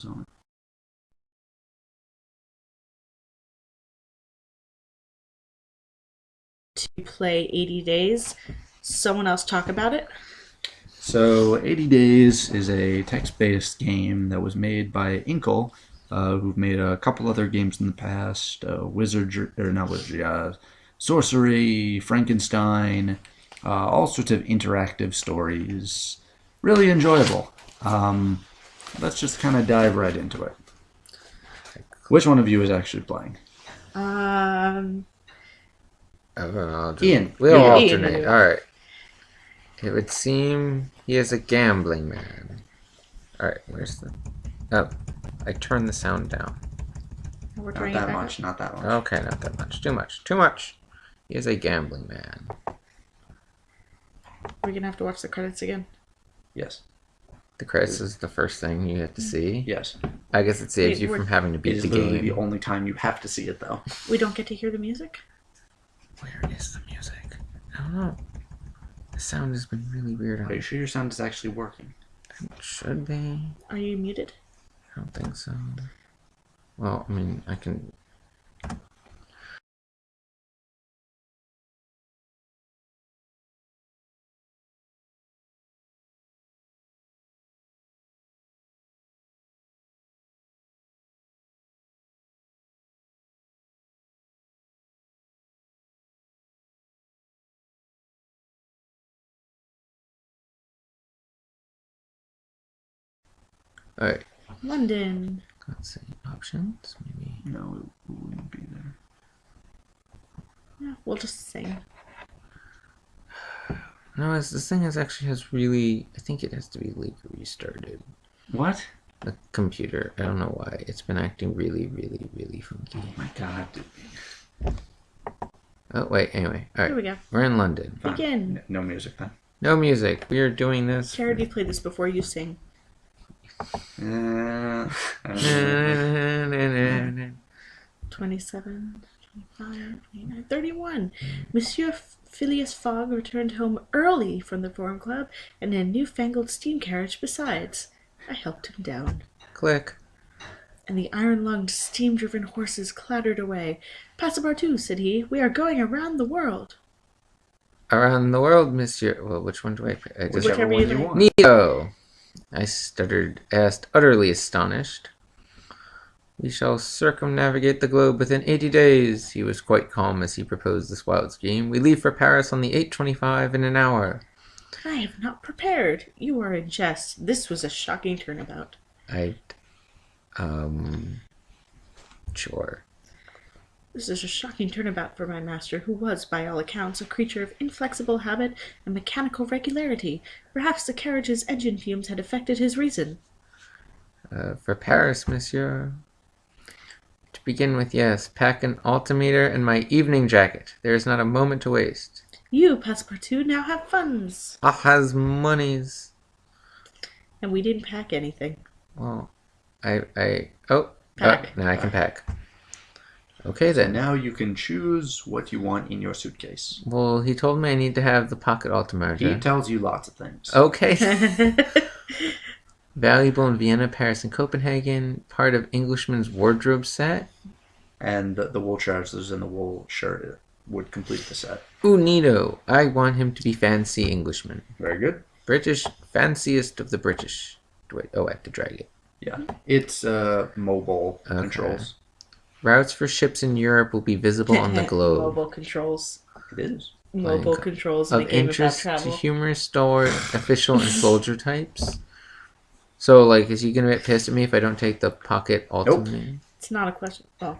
on. To play 80 Days. Someone else talk about it? So, 80 Days is a text-based game that was made by Inkle, who've made a couple other games in the past. Wizardry, or not Wizardry, Sorcery, Frankenstein, all sorts of interactive stories. Really enjoyable. Let's just kind of dive right into it. Which one of you is actually playing? Um, Ian. We'll Yeah, alternate. Ian. Alright. It would seem he is a gambling man. Alright, where's the... Oh, I turned the sound down. we're Not trying that it back much, up. not that much. Okay, not that much. Too much. Too much. He is a gambling man. We're gonna have to watch the credits again. Yes. The credits is the first thing you have to see. Yes. I guess it saves Wait, you we're- from having to It beat is the literally game. the only time you have to see it, though. We don't get to hear the music? Where is the music? I don't know. The sound has been really weird. Are you sure your sound is actually working? It should be. Are you muted? I don't think so. Well, I mean, I can... Alright, London. let's see. Options? Maybe. No, it wouldn't be there. Yeah, we'll just sing. No, this thing actually has really... I think it has to be like restarted. What? The computer. I don't know why. It's been acting really, really, really funky. Oh my god. Oh, wait. Anyway. Here Alright. we go. We're in London. Fine. Begin. No music then. No music. We are doing this. Charity, play this before you sing. I don't know. 27, 25, 29, 31. Monsieur Phileas Fogg returned home early from the Forum Club and in a newfangled steam carriage besides. I helped him down. Click. And the iron-lunged, steam-driven horses clattered away. Passepartout, said he, we are going around the world. Around the world, monsieur. Well, which one do I pick? Whichever one you you like. want. Neo! I stuttered, asked, utterly astonished. We shall circumnavigate the globe within 80 days. He was quite calm as he proposed this wild scheme. We leave for Paris on the 8:25 in an hour. I have not prepared. You are in jest. This was a shocking turnabout. Sure. This is a shocking turnabout for my master, who was, by all accounts, a creature of inflexible habit and mechanical regularity. Perhaps the carriage's engine fumes had affected his reason. For Paris, monsieur. To begin with, yes, pack an altimeter and my evening jacket. There is not a moment to waste. You, Passepartout, now have funds. Ah, has monies. And we didn't pack anything. Well, Pack. now I can pack. Okay So then. now you can choose what you want in your suitcase. Well, he told me I need to have the pocket altimeter. He tells you lots of things. Okay. Valuable in Vienna, Paris, and Copenhagen. Part of Englishman's wardrobe set. And the wool trousers and the wool shirt would complete the set. Neato. I want him to be fancy Englishman. Very good. British, fanciest of the British. Wait, I have to drag it. Yeah. It's mobile Okay. controls. Routes for ships in Europe will be visible on the globe. Mobile controls. It is. Mobile controls in a Of game about interest to travel. humorous, stalwart, official, and soldier types. So, like, is he gonna get pissed at me if I don't take the pocket altimeter? It's not a question. Oh.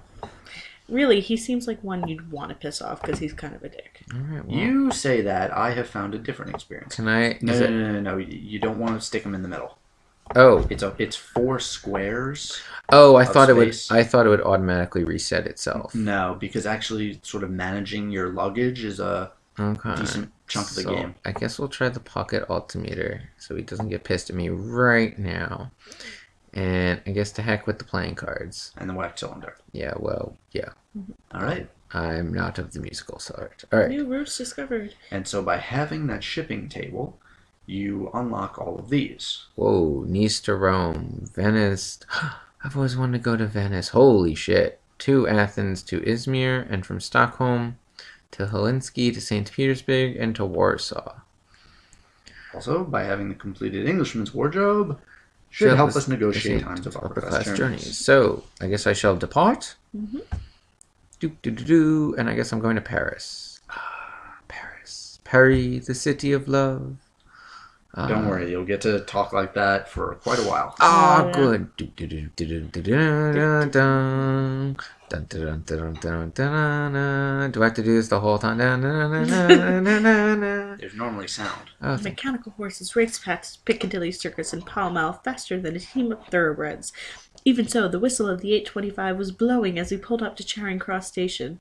Really, he seems like one you'd want to piss off because he's kind of a dick. All right. Well, You say that. I have found a different experience. can I? No, is no, it- no, no, no. You don't want to stick them in the middle. Oh, It's 4 squares. I of thought it would. space. I thought it would automatically reset itself. No, because actually, sort of managing your luggage is a Okay. decent chunk of the So, game. I guess we'll try the pocket altimeter so he doesn't get pissed at me right now. And I guess to heck with the playing cards. And the wax cylinder. Yeah. Well. Yeah. All right. I'm not of the musical sort. All right. New routes discovered. And so by having that shipping table, you unlock all of these. Whoa, Nice to Rome, Venice. I've always wanted to go to Venice. Holy shit. To Athens, to Izmir, and from Stockholm to Helsinki, to St. Petersburg, and to Warsaw. Also, by having the completed Englishman's wardrobe, should help us negotiate times of upper class journeys. So, I guess I shall depart. Mm-hmm. And I guess I'm going to Paris. Paris. Paris, the city of love. Don't worry, you'll get to talk like that for quite a while. Ah, good. Do I have to do this the whole time? There's normally sound. Oh, Mechanical horses raced past Piccadilly Circus and Pall Mall faster than a team of thoroughbreds. Even so, the whistle of the 8:25 was blowing as we pulled up to Charing Cross Station.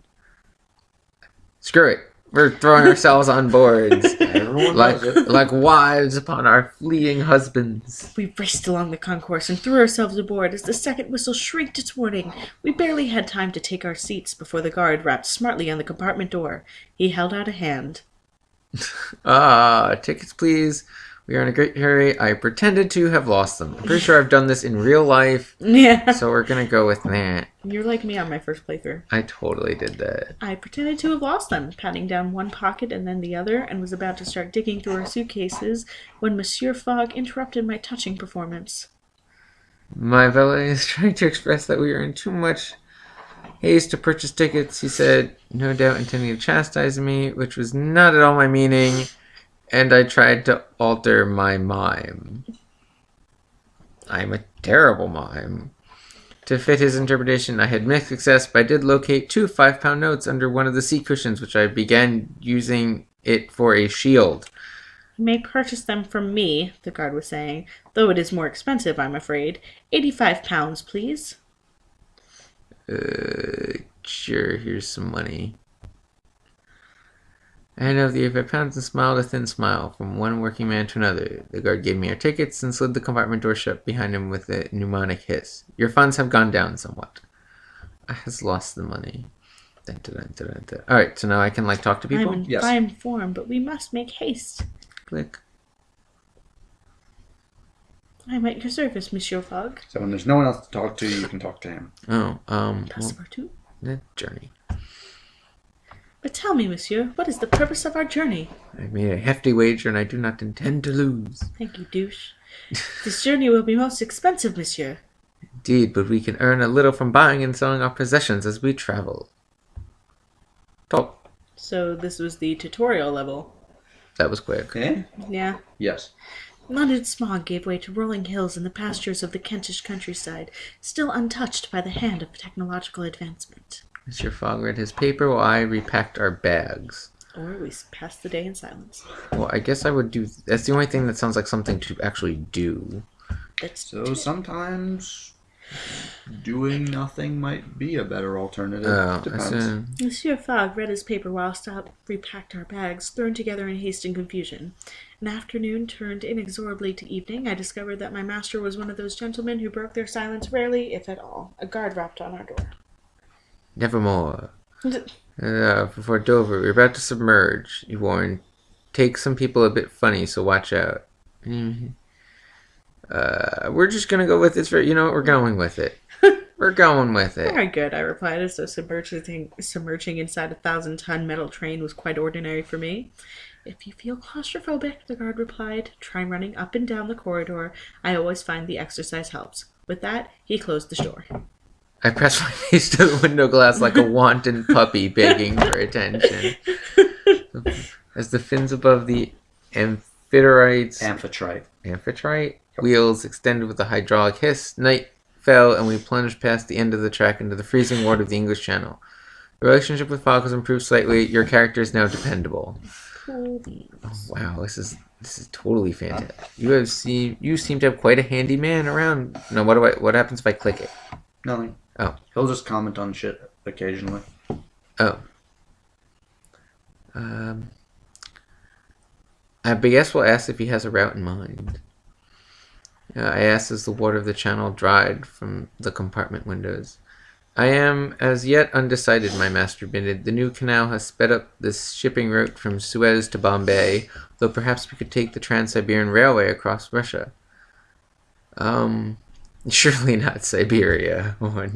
screw it. We're throwing ourselves on boards. Everyone does it. like wives upon our fleeing husbands. We raced along the concourse and threw ourselves aboard as the second whistle shrieked its warning. We barely had time to take our seats before the guard rapped smartly on the compartment door. He held out a hand. Tickets please. We are in a great hurry. I pretended to have lost them. I'm pretty sure I've done this in real life. Yeah. So we're gonna go with that. You're like me on my first playthrough. I totally did that. I pretended to have lost them, patting down one pocket and then the other, and was about to start digging through our suitcases when Monsieur Fogg interrupted my touching performance. My valet is trying to express that we are in too much haste to purchase tickets, he said, no doubt intending to chastise me, which was not at all my meaning, and I tried to alter my mime. I'm a terrible mime. To fit his interpretation, I had mixed success, but I did locate 2 5-pound notes under one of the seat cushions, which I began using it for a shield. You may purchase them from me, the guard was saying, though it is more expensive, I'm afraid. £85, please. Sure, here's some money. I handed over the 85 pounds and smiled a thin smile from one working man to another. The guard gave me our tickets and slid the compartment door shut behind him with a pneumonic hiss. Your funds have gone down somewhat. I has lost the money. Alright, so now I can, talk to people? I'm in Yes. fine form, but we must make haste. Click. I'm at your service, Monsieur Fogg. So when there's no one else to talk to, you can talk to him. Passepartout. The journey. But tell me, monsieur, what is the purpose of our journey? I made a hefty wager and I do not intend to lose. Thank you, douche. This journey will be most expensive, monsieur. Indeed, but we can earn a little from buying and selling our possessions as we travel. Top. So this was the tutorial level. That was quick. Okay? Yeah. Yes. London smog gave way to rolling hills and the pastures of the Kentish countryside, still untouched by the hand of technological advancement. Mr. Fogg read his paper while I repacked our bags. Or we passed the day in silence. Well, I guess I would do... That's the only thing that sounds like something to actually do. So sometimes doing nothing might be a better alternative. Oh, Depends. Monsieur Fogg read his paper whilst I repacked our bags, thrown together in haste and confusion. An afternoon turned inexorably to evening. I discovered that my master was one of those gentlemen who broke their silence rarely, if at all. A guard rapped on our door. Nevermore. Before Dover, we're about to submerge, he warned. Take some people a bit funny, so watch out. We're just gonna go with this for, we're going with it. We're going with it. Very good, I replied, as though submerging inside a 1,000-ton metal train was quite ordinary for me. If you feel claustrophobic, the guard replied, try running up and down the corridor. I always find the exercise helps. With that, he closed the door. I pressed my face to the window glass like a wanton puppy begging for attention. As the fins above the amphitrite wheels extended with a hydraulic hiss, night fell and we plunged past the end of the track into the freezing water of the English Channel. The relationship with Fogg has improved slightly. Your character is now dependable. Oh, wow, this is totally fantastic. You seem to have quite a handy man around. No, what happens if I click it? Nothing. Oh. He'll just comment on shit occasionally. Oh. I guess we'll ask if he has a route in mind. I asked as the water of the channel dried from the compartment windows. I am as yet undecided, my master admitted. The new canal has sped up this shipping route from Suez to Bombay, though perhaps we could take the Trans-Siberian Railway across Russia. Surely not Siberia. I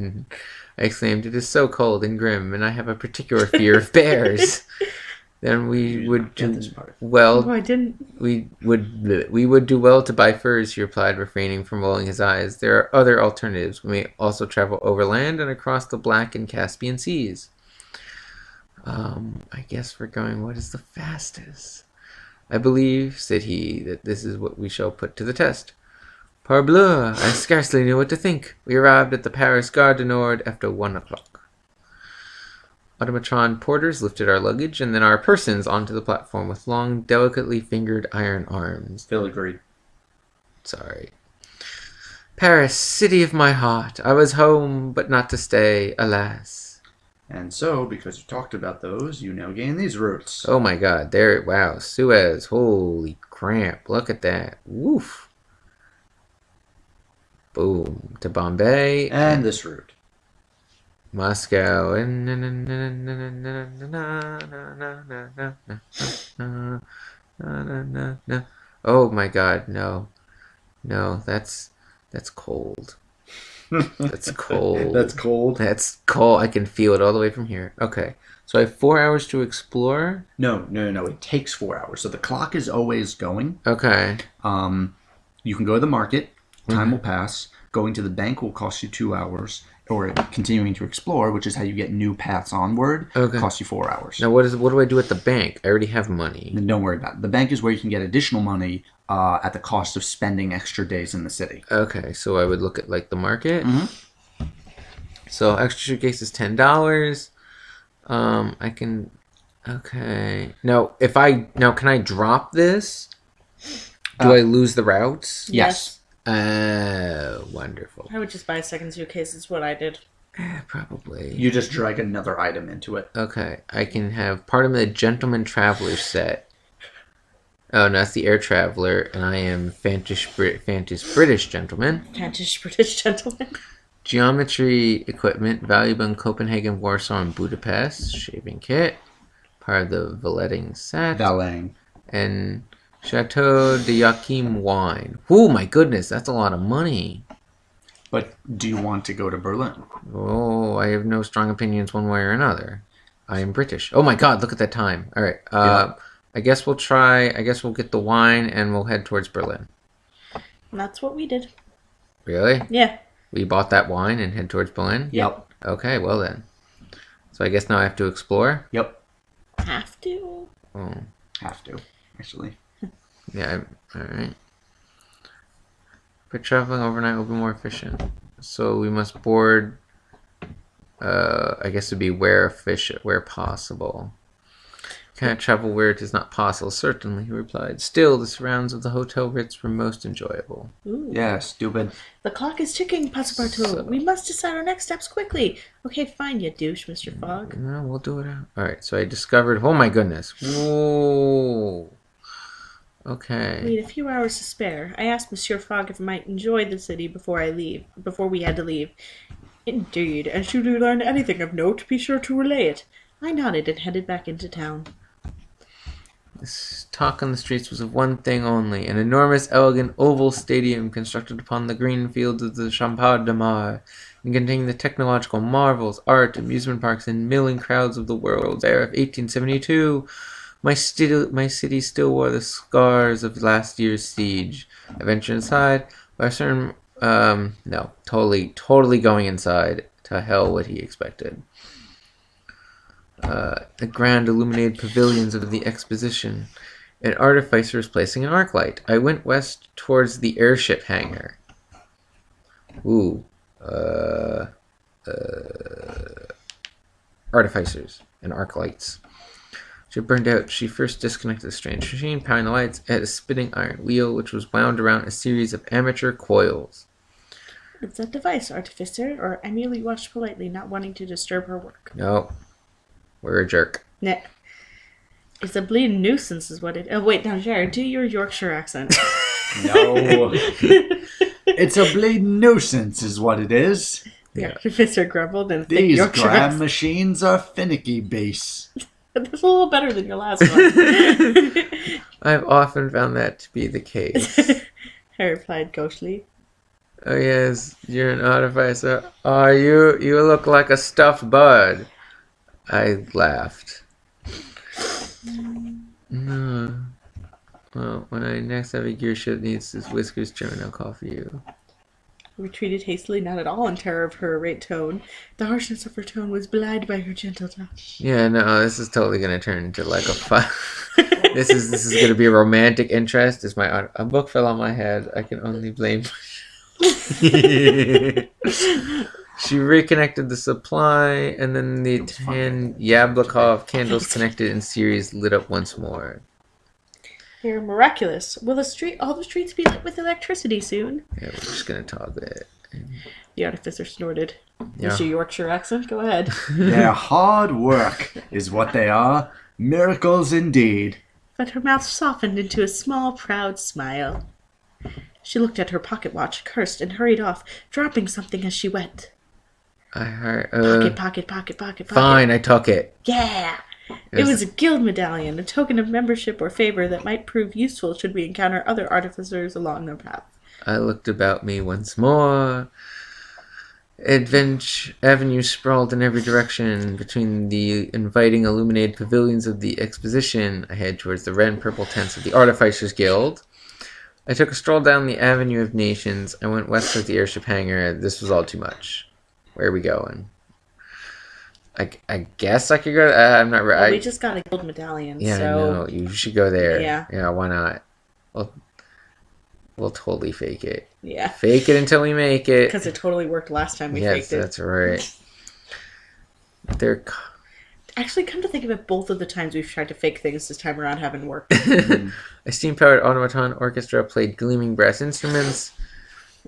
exclaimed, it is so cold and grim, and I have a particular fear of bears. Then we would Get do this part. well. Oh, I didn't. We would do well to buy furs, he replied, refraining from rolling his eyes. There are other alternatives. We may also travel overland and across the Black and Caspian Seas. I guess we're going, what is the fastest? I believe, said he, that this is what we shall put to the test. Parbleu, I scarcely knew what to think. We arrived at the Paris Gare du Nord after 1 o'clock. Automatron porters lifted our luggage and then our persons onto the platform with long, delicately fingered iron arms. Phil agreed. Sorry. Paris, city of my heart. I was home, but not to stay, alas. And so, because you talked about those, you now gain these routes. Oh my god, there, wow, Suez, holy cramp, look at that. Woof. Boom, to Bombay. And this route. Moscow. Oh my god, no. No, that's cold. That's cold. That's cold. That's cold. I can feel it all the way from here. Okay. So I have 4 hours to explore. No. It takes 4 hours. So the clock is always going. Okay. You can go to the market. Time will pass. Going to the bank will cost you 2 hours. Or continuing to explore, which is how you get new paths onward, costs you 4 hours. Now, what do I do at the bank? I already have money. Then don't worry about it. The bank is where you can get additional money at the cost of spending extra days in the city. Okay, so I would look at like the market. Mm-hmm. So extra suitcase is $10. I can. Okay. Now, can I drop this? Do I lose the routes? Yes. Wonderful. I would just buy a second suitcase, is what I did. Probably. You just drag another item into it. Okay, I can have part of the Gentleman Traveler set. Oh, no, that's the Air Traveler, and I am Fantish British Gentleman. Fantish British gentleman. Geometry equipment, valuable in Copenhagen, Warsaw, and Budapest. Shaving kit. Part of the valeting set. Valang. And Chateau de Joachim wine. Oh my goodness, that's a lot of money. But do you want to go to Berlin? Oh, I have no strong opinions one way or another. I am British. Oh my god, look at that time. All right. I guess we'll get the wine and we'll head towards Berlin. And that's what we did. Really? Yeah. We bought that wine and head towards Berlin? Yep. Okay, well then. So I guess now I have to explore? Yep. Have to. Oh. Have to, actually. Yeah, alright. But traveling overnight will be more efficient. So we must board, I guess it would be where possible. Can't travel where it is not possible, certainly, he replied. Still, the surrounds of the Hotel Ritz were most enjoyable. Ooh. Yeah, stupid. The clock is ticking, Passepartout. We must decide our next steps quickly. Okay, fine, you douche, Mr. Fogg. No, we'll do it out. Alright, so I discovered, oh my goodness. Whoa. Okay. We had a few hours to spare. I asked Monsieur Fogg if I might enjoy the city before we had to leave. Indeed, and should you learn anything of note, be sure to relay it. I nodded and headed back into town. This talk on the streets was of one thing only, an enormous, elegant, oval stadium constructed upon the green fields of the Champs de Mars, and containing the technological marvels, art, amusement parks, and milling crowds of the World's Fair of 1872. My city still wore the scars of last year's siege. I ventured inside, but I certain, no, totally going inside. To hell what he expected. The grand illuminated pavilions of the exposition. An artificer was placing an arc light. I went west towards the airship hangar. Ooh. Artificers and arc lights. She burned out. She first disconnected the strange machine, powering the lights at a spinning iron wheel, which was wound around a series of amateur coils. What is that device, Artificer? Or I merely watched politely, not wanting to disturb her work. No. We're a jerk. Nah. It's a bleeding nuisance is what it... Oh, wait, now, Jared, do your Yorkshire accent. No. It's a bleeding nuisance is what it is. The Yeah. artificer grumbled in a thick These Yorkshire graham accent. machines are finicky base. That's a little better than your last one. I've often found that to be the case. I replied gauchely. Oh yes, you're an artificer. Oh, you look like a stuffed bud. I laughed. No. Well, when I next have a gear ship needs his whiskers trimmed, I'll call for you. I retreated hastily, not at all in terror of her irate tone. The harshness of her tone was belied by her gentle touch. Yeah, no, this is totally gonna turn into like a fun. This is gonna be a romantic interest. A book fell on my head. I can only blame. She reconnected the supply, and then the 10 Yablokov candles connected in series lit up once more. You're miraculous. Will all the streets be lit with electricity soon? Yeah, we're just gonna toggle it. The artificer snorted. Yeah. Is your Yorkshire accent? Go ahead. Their hard work is what they are. Miracles indeed. But her mouth softened into a small, proud smile. She looked at her pocket watch, cursed, and hurried off, dropping something as she went. I heard. Pocket. Fine, I took it. Yeah! It was a guild medallion, a token of membership or favor that might prove useful should we encounter other artificers along their path. I looked about me once more. Adventure Avenue sprawled in every direction. Between the inviting illuminated pavilions of the exposition, I head towards the red and purple tents of the Artificers Guild. I took a stroll down the Avenue of Nations. I went west toward the airship hangar. This was all too much. Where are we going? I guess I could go. I'm not Well, right. we just got a gold medallion, Yeah, so... I know. You should go there. Yeah. Why not? We'll totally fake it. Yeah. Fake it until we make it. Because it totally worked last time we Yes, faked it. that's right. They're... Actually, come to think of it, both of the times we've tried to fake things this time around haven't worked. A steam-powered automaton orchestra played gleaming brass instruments.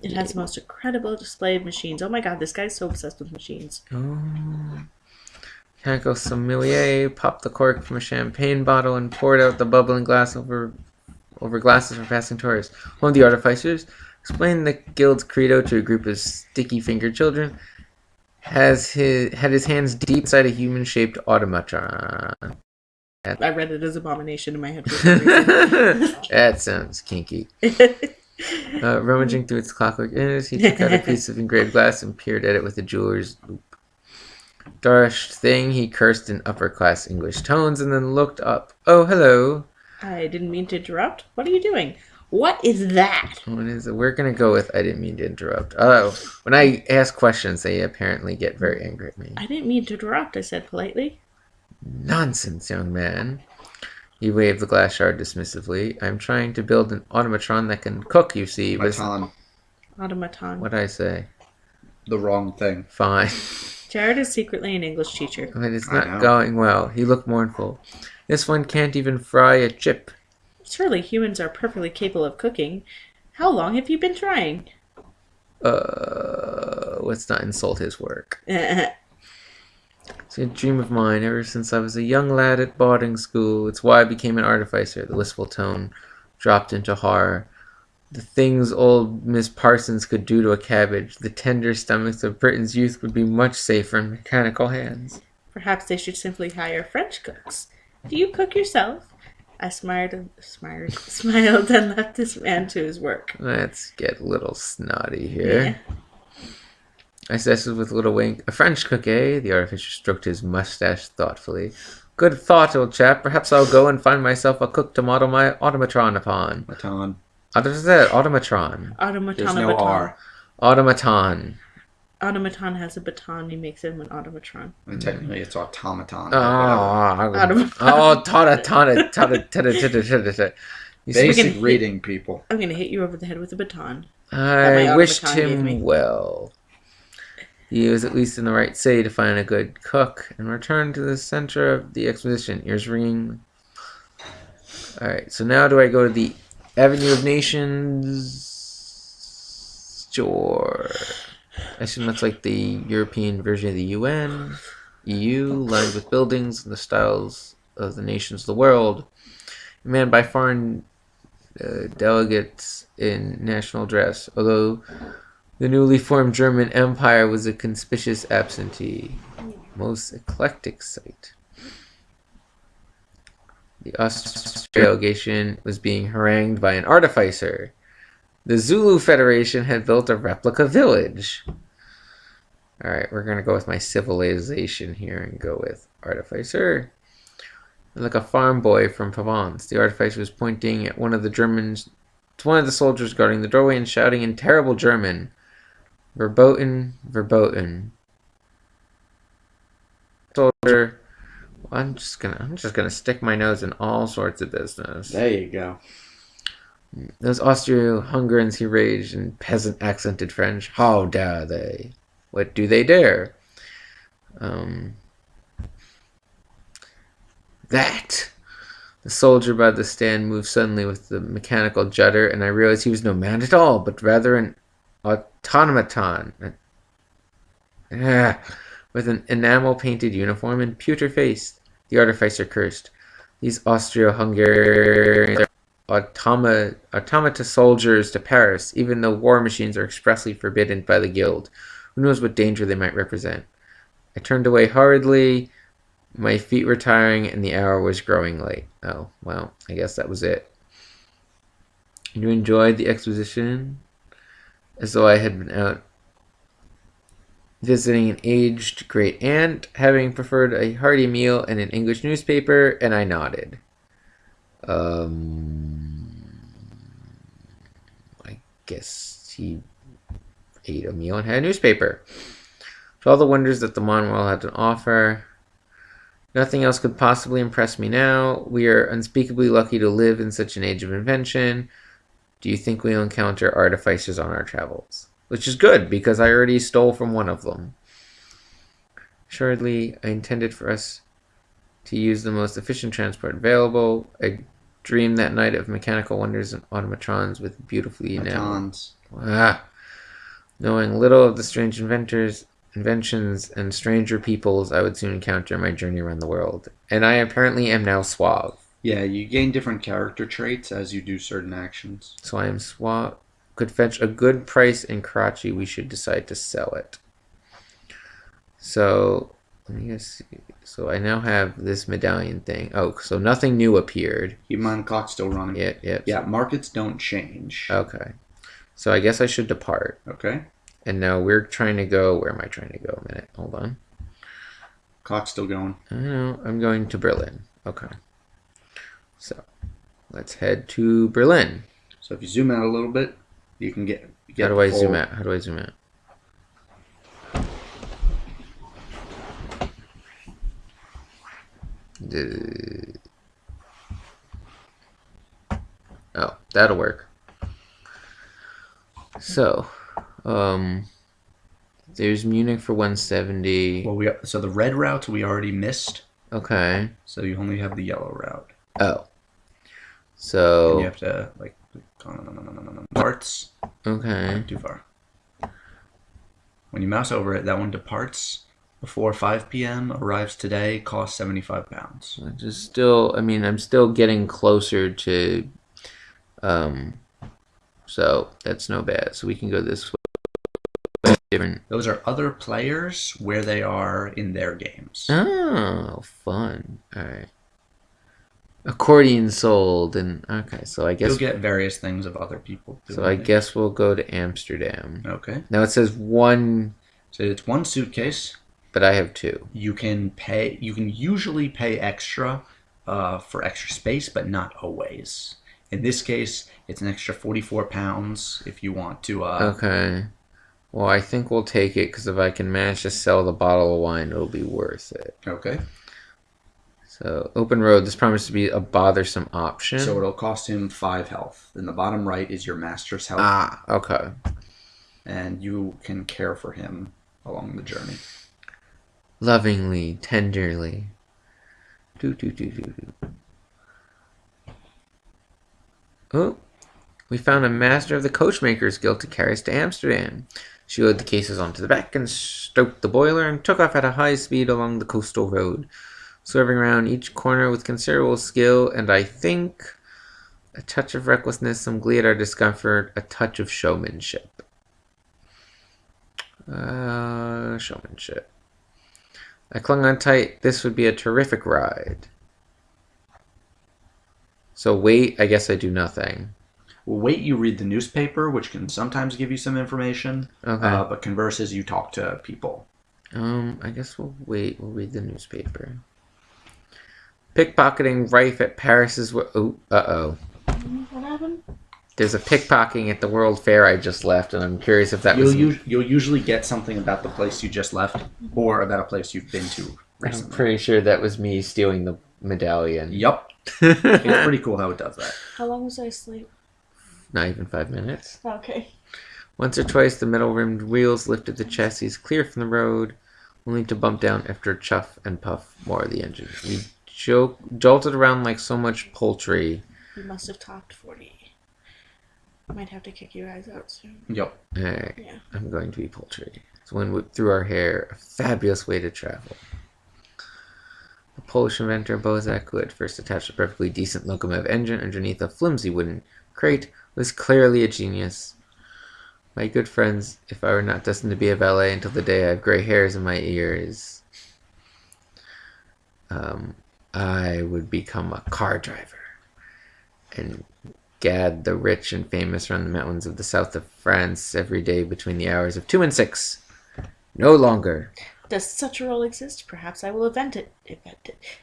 It has the most incredible display of machines. Oh my god, this guy's so obsessed with machines. Oh. Mechanical sommelier popped the cork from a champagne bottle and poured out the bubbling glass over glasses for passing tourists. One of the artificers explained the guild's credo to a group of sticky-fingered children. Had his hands deep inside a human-shaped automaton. I read it as abomination in my head for some reason. That sounds kinky. Rummaging through its clockwork innards, he took out a piece of engraved glass and peered at it with a jeweler's loupe. Darsh thing, he cursed in upper-class English tones and then looked up. Oh, hello. I didn't mean to interrupt. What are you doing? What is that? What is it? We're going to go with I didn't mean to interrupt. Oh, when I ask questions, they apparently get very angry at me. I didn't mean to interrupt, I said politely. Nonsense, young man. He waved the glass shard dismissively. I'm trying to build an automatron that can cook, you see. Maton. Automaton. What'd I say? The wrong thing. Fine. Jared is secretly an English teacher. But it's I know. not going well. He looked mournful. This one can't even fry a chip. Surely humans are perfectly capable of cooking. How long have you been trying? Let's not insult his work. It's a dream of mine ever since I was a young lad at boarding school. It's why I became an artificer. The wistful tone dropped into horror. The things old Miss Parsons could do to a cabbage, the tender stomachs of Britain's youth would be much safer in mechanical hands. Perhaps they should simply hire French cooks. Do you cook yourself? I smiled and left this man to his work. Let's get a little snotty here. Yeah. I suggested with a little wink. A French cook, eh? The artificer stroked his mustache thoughtfully. Good thought, old chap. Perhaps I'll go and find myself a cook to model my automatron upon. Maton. What is that? Automatron. Automaton. There's no R. Automaton. Automaton has a baton. He makes him an automatron. And technically it's automaton. Basic reading, people. I'm going to hit you over the head with a baton. my I wished automaton gave me. him well. He was at least in the right city to find a good cook and return to the center of the exposition, ears ringing. Alright, so now do I go to the Avenue of Nations? Sure. I assume that's like the European version of the UN, EU, lined with buildings and the styles of the nations of the world, manned by foreign delegates in national dress. Although The newly formed German Empire was a conspicuous absentee. Most eclectic sight. The Austrian delegation was being harangued by an artificer. The Zulu Federation had built a replica village. Alright, we're going to go with my civilization here and go with artificer. Like a farm boy from Provence, the artificer was pointing at one of the soldiers guarding the doorway and shouting in terrible German, "Verboten, verboten." Soldier, I'm just gonna stick my nose in all sorts of business. There you go. Those Austro-Hungarians, he raged in peasant-accented French. How dare they? What do they dare? That! The soldier by the stand moved suddenly with the mechanical judder, and I realized he was no man at all, but rather an automaton. With an enamel-painted uniform and pewter-faced. The artificer cursed. These Austro-Hungarians are automata soldiers to Paris, even though war machines are expressly forbidden by the guild. Who knows what danger they might represent? I turned away hurriedly. My feet were tiring, and the hour was growing late. Oh, well, I guess that was it. You enjoyed the exposition? As though I had been out visiting an aged great aunt, having preferred a hearty meal and an English newspaper, and I nodded. I guess he ate a meal and had a newspaper. To all the wonders that the modern world had to offer, nothing else could possibly impress me now. We are unspeakably lucky to live in such an age of invention. Do you think we'll encounter artificers on our travels? Which is good, because I already stole from one of them. Assuredly, I intended for us to use the most efficient transport available. I dreamed that night of mechanical wonders and automatrons with beautifully enameled. Knowing little of the strange inventions, and stranger peoples I would soon encounter in my journey around the world. And I apparently am now suave. Yeah, you gain different character traits as you do certain actions. So I am suave. Could fetch a good price in Karachi. We should decide to sell it. So, let me just see. So I now have this medallion thing. Oh, so nothing new appeared. Keep in mind, the clock's still running. Yeah, markets don't change. Okay. So I guess I should depart. Okay. And now we're trying to go. Where am I trying to go? A minute. Hold on. Clock's still going. I know. I'm going to Berlin. Okay. So let's head to Berlin. So if you zoom out a little bit, you can get How do I zoom out? How do I zoom out? Oh, that'll work. So, there's Munich for 170. Well, so the red route we already missed. Okay. So you only have the yellow route. Oh. So. And you have to like click on parts. Okay. Not too far. When you mouse over it, that one departs before 5 p.m. Arrives today. Costs £75. I'm still getting closer to. So that's no bad. So we can go this way. Different. Those are other players where they are in their games. Oh, fun. All right. Accordion sold, and okay, so I guess you'll get various things of other people. So I guess we'll go to Amsterdam. Okay. Now it says one. So it's one suitcase. But I have two. You can pay. You can usually pay extra for extra space, but not always. In this case, it's an extra £44 if you want to. Okay. Well, I think we'll take it because if I can manage to sell the bottle of wine, it'll be worth it. Okay. So, open road. This promises to be a bothersome option. So it'll cost him 5 health. In the bottom right is your master's health. Ah, okay. And you can care for him along the journey. Lovingly, tenderly. Oh, we found a master of the coachmakers guild to carry us to Amsterdam. She loaded the cases onto the back and stoked the boiler and took off at a high speed along the coastal road, swerving around each corner with considerable skill and, I think, a touch of recklessness, some glee at our discomfort, a touch of showmanship. Showmanship. I clung on tight. This would be a terrific ride. So wait, I guess I do nothing. Well, wait, you read the newspaper, which can sometimes give you some information. Okay. But converse is you talk to people. I guess we'll wait. We'll read the newspaper. Pickpocketing rife at Paris's... Oh, uh-oh. What happened? There's a pickpocketing at the World Fair I just left, and I'm curious if that was... You'll usually get something about the place you just left, or about a place you've been to I'm recently. pretty sure that was me stealing the medallion. Yup. It's pretty cool how it does that. How long was I asleep? Not even 5 minutes. Okay. Once or twice, the metal-rimmed wheels lifted the chassis clear from the road, only to bump down after a chuff and puff more of the engine. We jolted around like so much poultry. You must have topped 40. I might have to kick you guys out soon. Yup. Alright, Yeah. I'm going to be poultry. So wind whipped through our hair, a fabulous way to travel. The Polish inventor Bozak, who had first attached a perfectly decent locomotive engine underneath a flimsy wooden crate, was clearly a genius. My good friends, if I were not destined to be a valet until the day I have gray hairs in my ears, I would become a car driver and gad the rich and famous around the mountains of the south of France every day between the hours of 2 and 6. No longer. Does such a role exist? Perhaps I will invent it.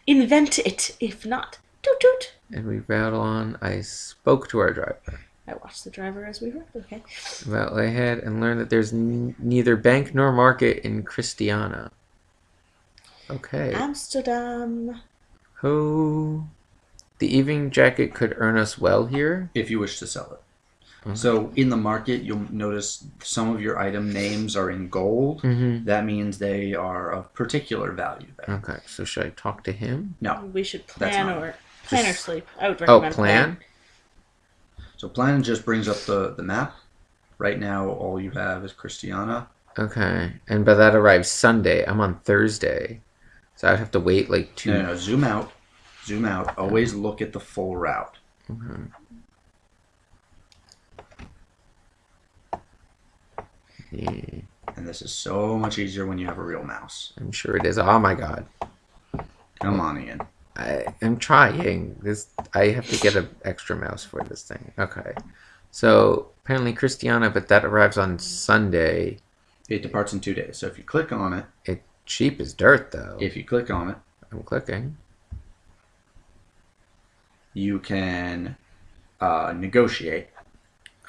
If not, toot toot. And we rattle on. I spoke to our driver I watched the driver as we rode. Okay. about lay ahead and learned that there's neither bank nor market in Christiana. Okay. Amsterdam. Oh. The evening jacket could earn us well here. If you wish to sell it. Okay. So in the market, you'll notice some of your item names are in gold. Mm-hmm. That means they are of particular value there. Okay, so should I talk to him? No. We should That's plan not or it. plan or Just- sleep. I would Oh, recommend plan? So plan just brings up the map. Right now, all you have is Christiana. Okay, and but that arrives Sunday. I'm on Thursday, so I'd have to wait like 2. No, zoom out. Zoom out. Always look at the full route. Okay. Yeah, And this is so much easier when you have a real mouse. I'm sure it is. Oh my god, Come on, Ian. I am trying. This I have to get an extra mouse for this thing. Okay, so apparently Christiana, but that arrives on Sunday. It departs in 2 days. So if you click on it, It's cheap as dirt, though. if you click on it, I'm clicking. you can negotiate.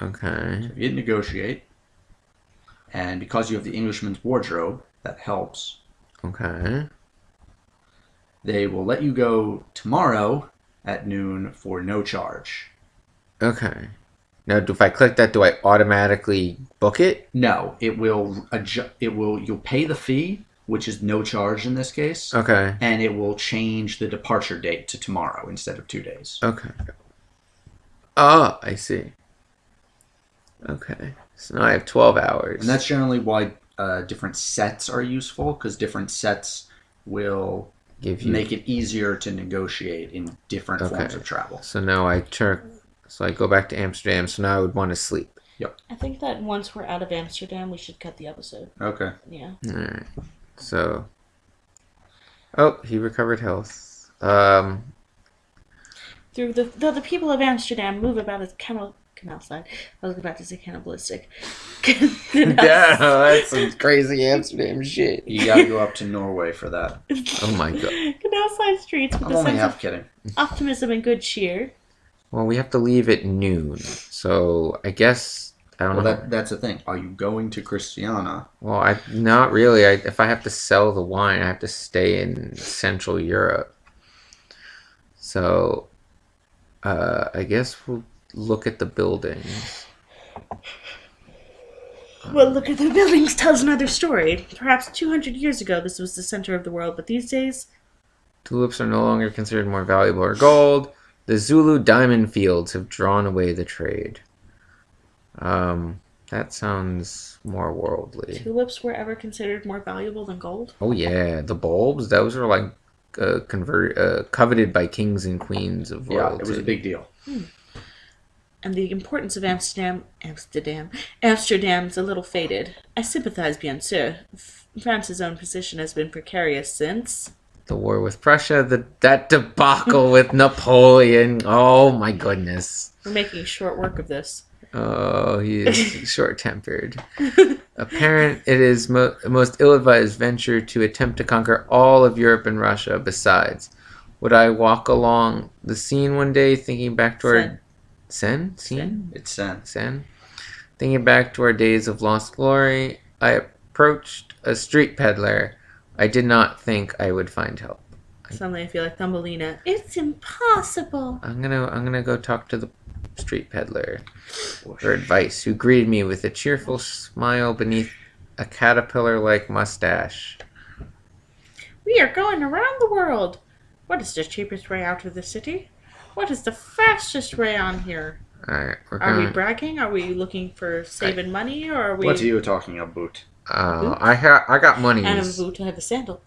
Okay. If you hit negotiate, and because you have the Englishman's wardrobe, that helps. Okay. They will let you go tomorrow at noon for no charge. Okay. Now, if I click that, do I automatically book it? No, it will adjust. You'll pay the fee, which is no charge in this case, Okay. and it will change the departure date to tomorrow instead of 2 days. Okay. Oh, I see. Okay. So now I have 12 hours. And that's generally why different sets are useful, because different sets will give you. make it easier to negotiate in different Okay. forms of travel. So now I go back to Amsterdam. So now I would want to sleep. I think that once we're out of Amsterdam, we should cut the episode. Okay. Yeah. All right. So. Oh, he recovered health. Through the people of Amsterdam move about as canal side. I was about to say cannibalistic. Yeah, that's some crazy Amsterdam shit. You gotta go up to Norway for that. Oh my god. Canal side streets with I'm a only sense half of kidding. optimism and good cheer. Well, we have to leave at noon. So I guess I don't Well, know. that's the thing. Are you going to Christiana? Well, I not really. If I have to sell the wine, I have to stay in Central Europe. So, I guess we'll look at the buildings. Well, look at the buildings tells another story. Perhaps 200 years ago, this was the center of the world, but these days, Tulips are no longer considered more valuable or gold. The Zulu diamond fields have drawn away the trade. That sounds more worldly. tulips were ever considered more valuable than gold. Oh yeah, the bulbs. Those are like coveted by kings and queens of Yeah, royalty. it was a big deal. and the importance of Amsterdam's a little faded. I sympathize, bien sûr. France's own position has been precarious since. The war with Prussia, that debacle with Napoleon. Oh my goodness. We're making short work of this. Oh, he is short-tempered. Apparent it is most ill-advised venture to attempt to conquer all of Europe and Russia. Besides, would I walk along the Seine one day, thinking back to our Seine? It's sent. Seine? Thinking back to our days of lost glory, I approached a street peddler. I did not think I would find help. Suddenly I feel like Thumbelina. It's impossible. I'm gonna go talk to the street peddler for advice, who greeted me with a cheerful smile beneath a caterpillar-like mustache. We are going around the world. What is the cheapest way out of the city? What is the fastest way on here? Alright, Are we bragging? Are we looking for saving money? Or are we... What are you talking about? I got monies. And a boot, I have a sandal.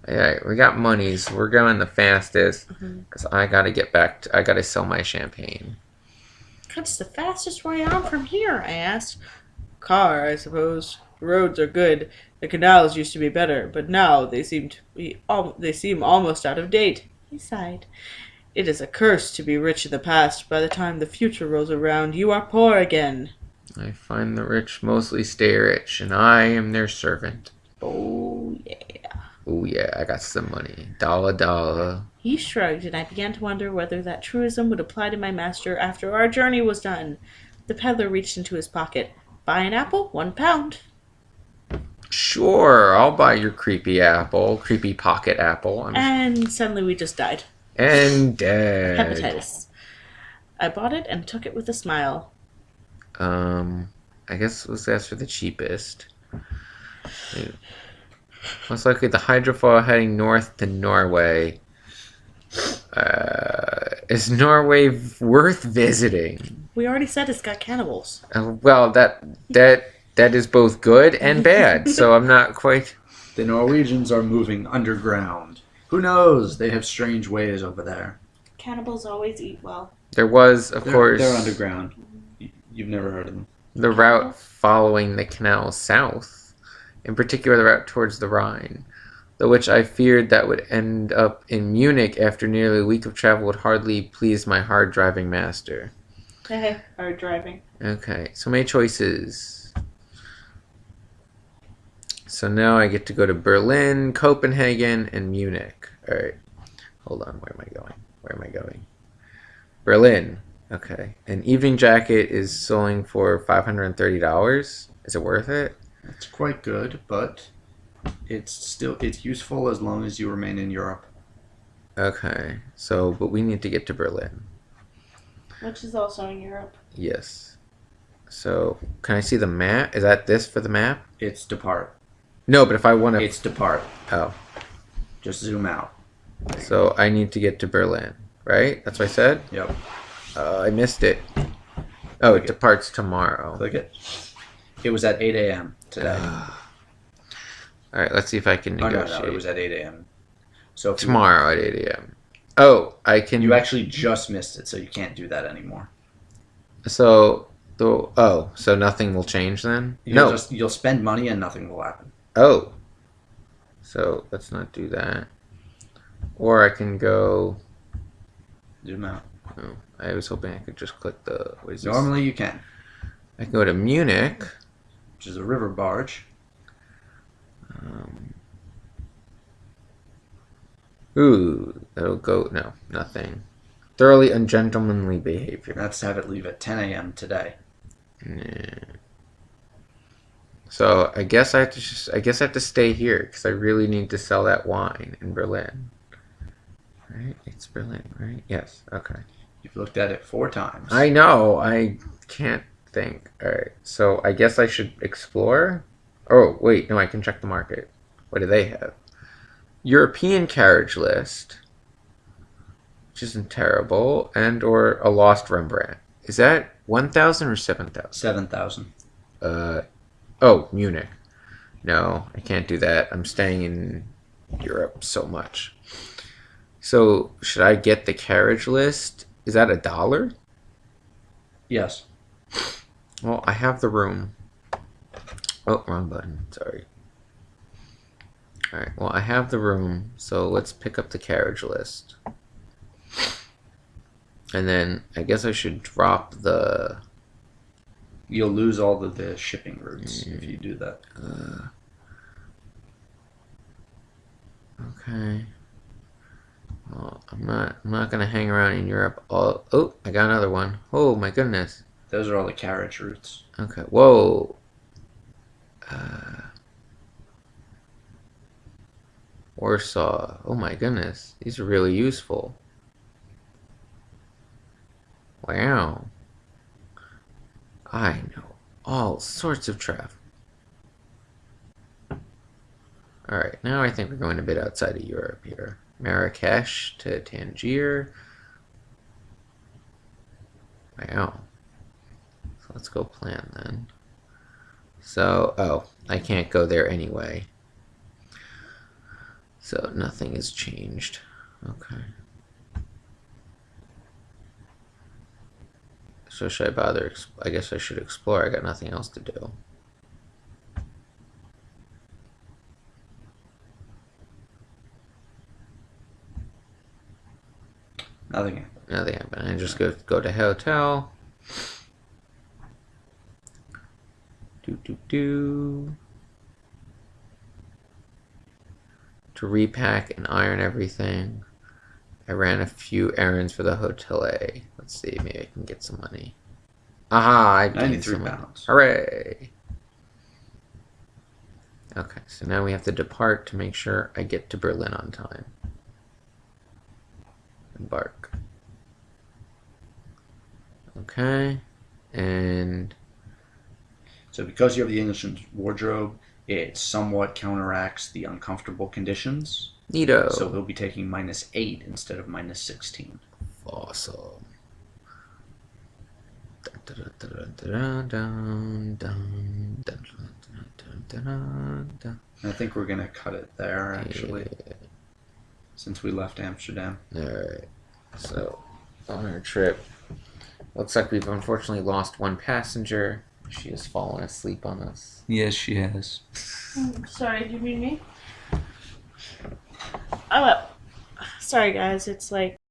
Alright, we got monies. We're going the fastest because I gotta get back. I gotta sell my champagne. What's the fastest way on from here? I asked. Car, I suppose. The roads are good. The canals used to be better, but now they seem almost out of date. He sighed. It is a curse to be rich in the past. By the time the future rolls around, you are poor again. I find the rich mostly stay rich, and I am their servant. Oh, yeah. Oh yeah, I got some money. Dollar. He shrugged, and I began to wonder whether that truism would apply to my master after our journey was done. The peddler reached into his pocket. Buy an apple, £1. Sure, I'll buy your creepy pocket apple. And suddenly we just died. And dead. Hepatitis. I bought it and took it with a smile. I guess let's ask for the cheapest. Most likely the hydrofoil heading north to Norway. Is Norway worth visiting? We already said it's got cannibals. Well, that is both good and bad, so I'm not quite... The Norwegians are moving underground. Who knows? They have strange ways over there. Cannibals always eat well. There was, of course... They're underground. You've never heard of them. The route following the canal south, in particular the route towards the Rhine, though which I feared that would end up in Munich after nearly a week of travel would hardly please my hard-driving master. Hey, hard driving. Okay, so many choices. So now I get to go to Berlin, Copenhagen, and Munich. Alright, hold on, where am I going? Berlin. Okay, an evening jacket is selling for $530. Is it worth it? It's quite good, but it's useful as long as you remain in Europe. Okay, so but we need to get to Berlin. Which is also in Europe. Yes. So can I see the map? Is that this for the map? It's depart. No, but if I want to... It's depart. Oh. Just zoom out. So I need to get to Berlin, right? That's what I said? Yep. I missed it. Oh, it departs tomorrow. Click it. It was at 8 a.m. today. All right, let's see if I can negotiate. No, it was at 8 a.m. So tomorrow at 8 a.m. Oh, I can... You actually just missed it, so you can't do that anymore. So, so nothing will change then? You'll spend money and nothing will happen. Oh. So, let's not do that. Or I can go... Zoom out. Oh, I was hoping I could just click the... What is this? Normally you can. I can go to Munich. Which is a river barge. Ooh, that'll go... No, nothing. Thoroughly ungentlemanly behavior. Let's have it leave at 10 a.m. today. Yeah. So I guess I have to stay here because I really need to sell that wine in Berlin. Right? It's Berlin, right? Yes. Okay. You've looked at it 4 times. I know. I can't think. All right. So I guess I should explore. Oh wait, no. I can check the market. What do they have? European carriage list, which isn't terrible, and or a lost Rembrandt. Is that 1,000 or 7,000? 7,000. Oh, Munich. No, I can't do that. I'm staying in Europe so much. So, should I get the carriage list Is that $1? Yes. Well, I have the room. Oh, wrong button. Sorry. Alright, well, I have the room, so let's pick up the carriage list. And then I guess I should drop the... You'll lose all of the shipping routes if you do that. Okay. Well, I'm not gonna hang around in Europe all... Oh, I got another one. Oh, my goodness. Those are all the carriage routes. Okay, whoa. Warsaw. Oh my goodness. These are really useful. Wow. I know all sorts of travel. Alright, now I think we're going a bit outside of Europe here. Marrakesh to Tangier. Wow. So let's go plan then. So, oh, I can't go there anyway. So nothing has changed. Okay. So should I bother? I guess I should explore. I got nothing else to do. Nothing happened. Nothing happened. I just go to hotel. To repack and iron everything. I ran a few errands for the Hotel A. Let's see, maybe I can get some money. Aha, I gained 93 some money. pounds. Hooray! Okay, so now we have to depart to make sure I get to Berlin on time. Embark. Okay, and... So because you have the English wardrobe, it somewhat counteracts the uncomfortable conditions. Neato. So we'll be taking -8 instead of -16. Awesome. I think we're gonna cut it there, actually, since we left Amsterdam. Alright, so on our trip, looks like we've unfortunately lost one passenger. She has fallen asleep on us. Yes, she has. Sorry, do you mean me? I'm up. Sorry, guys. It's like